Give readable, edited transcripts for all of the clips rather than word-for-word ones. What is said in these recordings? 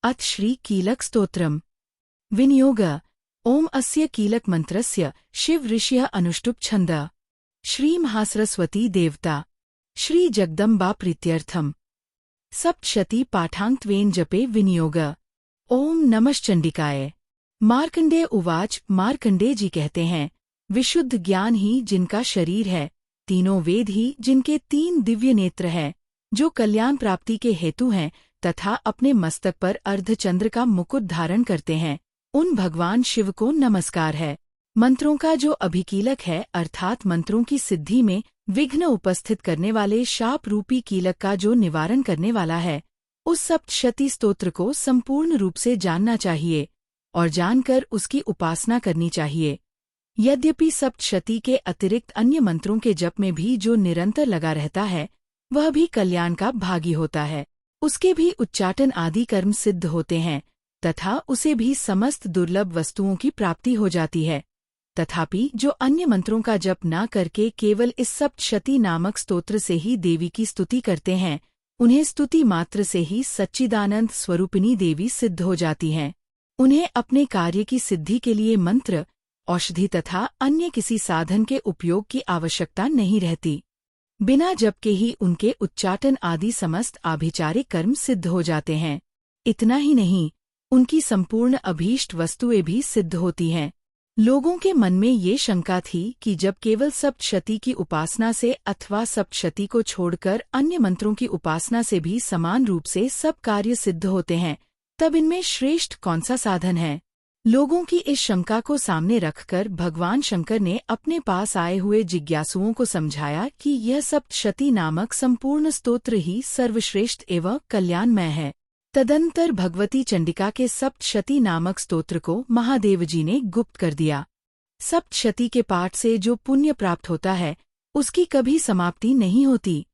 अथ श्री कीलक स्तोत्रम् विनियोग ओम अस्य कीलक मंत्रस्य शिव ऋषिः अनुष्टुप् छन्द श्री महासरस्वती देवता श्री जगदम्बा प्रीत्यर्थम सप्तशती पाठांत्वेन जपे विनियोग। ओम नमश्चंडिकाय। मार्कंडेय उवाच। मार्कंडेय जी कहते हैं, विशुद्ध ज्ञान ही जिनका शरीर है, तीनों वेद ही जिनके 3 दिव्य नेत्र हैं, जो कल्याण प्राप्ति के हेतु हैं तथा अपने मस्तक पर अर्धचंद्र का मुकुट धारण करते हैं, उन भगवान शिव को नमस्कार है। मंत्रों का जो अभिकीलक है अर्थात मंत्रों की सिद्धि में विघ्न उपस्थित करने वाले शाप रूपी कीलक का जो निवारण करने वाला है, उस सप्तशती स्तोत्र को संपूर्ण रूप से जानना चाहिए और जानकर उसकी उपासना करनी चाहिए। यद्यपि सप्तशती के अतिरिक्त अन्य मंत्रों के जप में भी जो निरंतर लगा रहता है, वह भी कल्याण का भागी होता है। उसके भी उच्चाटन आदि कर्म सिद्ध होते हैं तथा उसे भी समस्त दुर्लभ वस्तुओं की प्राप्ति हो जाती है। तथापि जो अन्य मंत्रों का जप न करके केवल इस सप्तशती नामक स्तोत्र से ही देवी की स्तुति करते हैं, उन्हें स्तुति मात्र से ही सच्चिदानंद स्वरूपिणी देवी सिद्ध हो जाती हैं। उन्हें अपने कार्य की सिद्धि के लिए मंत्र, औषधि तथा अन्य किसी साधन के उपयोग की आवश्यकता नहीं रहती। बिना जप के ही उनके उच्चाटन आदि समस्त आभिचारिक कर्म सिद्ध हो जाते हैं। इतना ही नहीं, उनकी संपूर्ण अभीष्ट वस्तुएं भी सिद्ध होती हैं। लोगों के मन में ये शंका थी कि जब केवल सप्तशती की उपासना से अथवा सप्तशती को छोड़कर अन्य मंत्रों की उपासना से भी समान रूप से सब कार्य सिद्ध होते हैं, तब इनमें श्रेष्ठ कौन सा साधन है? लोगों की इस शंका को सामने रखकर भगवान शंकर ने अपने पास आए हुए जिज्ञासुओं को समझाया कि यह सप्तशती नामक संपूर्ण स्तोत्र ही सर्वश्रेष्ठ एवं कल्याणमय है। तदंतर भगवती चंडिका के सप्तशती नामक स्तोत्र को महादेव जी ने गुप्त कर दिया। सप्तशती के पाठ से जो पुण्य प्राप्त होता है, उसकी कभी समाप्ति नहीं होती,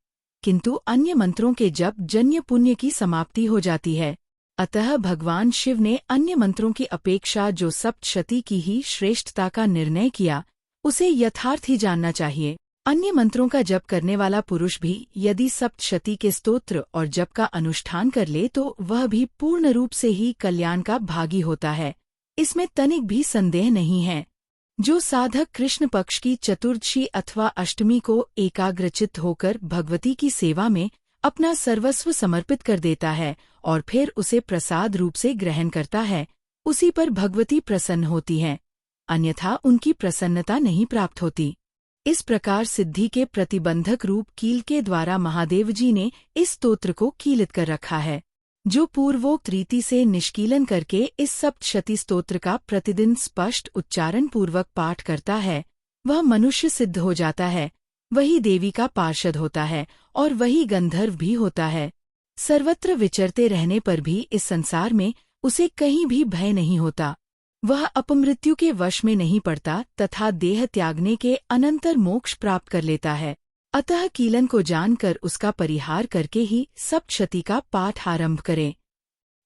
किंतु अन्य मंत्रों के जप जन्य पुण्य की समाप्ति हो जाती है। अतः भगवान शिव ने अन्य मंत्रों की अपेक्षा जो सप्तशती की ही श्रेष्ठता का निर्णय किया, उसे यथार्थ ही जानना चाहिए। अन्य मंत्रों का जप करने वाला पुरुष भी यदि सप्तशती के स्तोत्र और जप का अनुष्ठान कर ले तो वह भी पूर्ण रूप से ही कल्याण का भागी होता है, इसमें तनिक भी संदेह नहीं है। जो साधक कृष्ण पक्ष की चतुर्दशी अथवा अष्टमी को एकाग्रचित्त होकर भगवती की सेवा में अपना सर्वस्व समर्पित कर देता है और फिर उसे प्रसाद रूप से ग्रहण करता है, उसी पर भगवती प्रसन्न होती हैं, अन्यथा उनकी प्रसन्नता नहीं प्राप्त होती। इस प्रकार सिद्धि के प्रतिबंधक रूप कील के द्वारा महादेव जी ने इस स्तोत्र को कीलित कर रखा है। जो पूर्वोक्त रीति से निष्कीलन करके इस सप्तशती स्तोत्र का प्रतिदिन स्पष्ट उच्चारण पूर्वक पाठ करता है, वह मनुष्य सिद्ध हो जाता है, वही देवी का पार्षद होता है और वही गंधर्व भी होता है। सर्वत्र विचरते रहने पर भी इस संसार में उसे कहीं भी भय नहीं होता। वह अपमृत्यु के वश में नहीं पड़ता तथा देह त्यागने के अनंतर मोक्ष प्राप्त कर लेता है। अतः कीलन को जानकर उसका परिहार करके ही सप्तशती का पाठ आरंभ करें।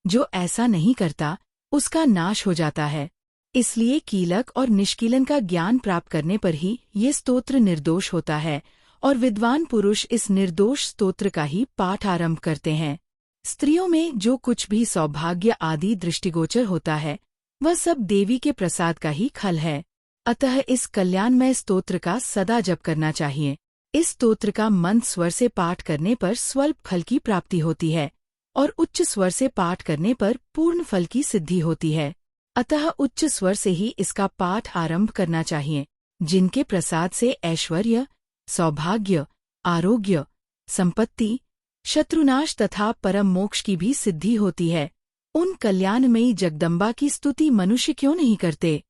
जो ऐसा नहीं करता, उसका नाश हो जाता है। इसलिए कीलक और निष्कीलन का ज्ञान प्राप्त करने पर ही ये स्तोत्र निर्दोष होता है और विद्वान पुरुष इस निर्दोष स्तोत्र का ही पाठ आरंभ करते हैं। स्त्रियों में जो कुछ भी सौभाग्य आदि दृष्टिगोचर होता है, वह सब देवी के प्रसाद का ही फल है। अतः इस कल्याणमय स्तोत्र का सदा जप करना चाहिए। इस स्तोत्र का मंद स्वर से पाठ करने पर स्वल्प फल की प्राप्ति होती है और उच्च स्वर से पाठ करने पर पूर्ण फल की सिद्धि होती है। अतः उच्च स्वर से ही इसका पाठ आरंभ करना चाहिए। जिनके प्रसाद से ऐश्वर्य, सौभाग्य, आरोग्य, संपत्ति, शत्रुनाश तथा परम मोक्ष की भी सिद्धि होती है, उन कल्याणमयी जगदम्बा की स्तुति मनुष्य क्यों नहीं करते?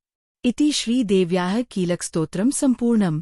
इति श्री देव्याः कीलक स्तोत्रम संपूर्णम।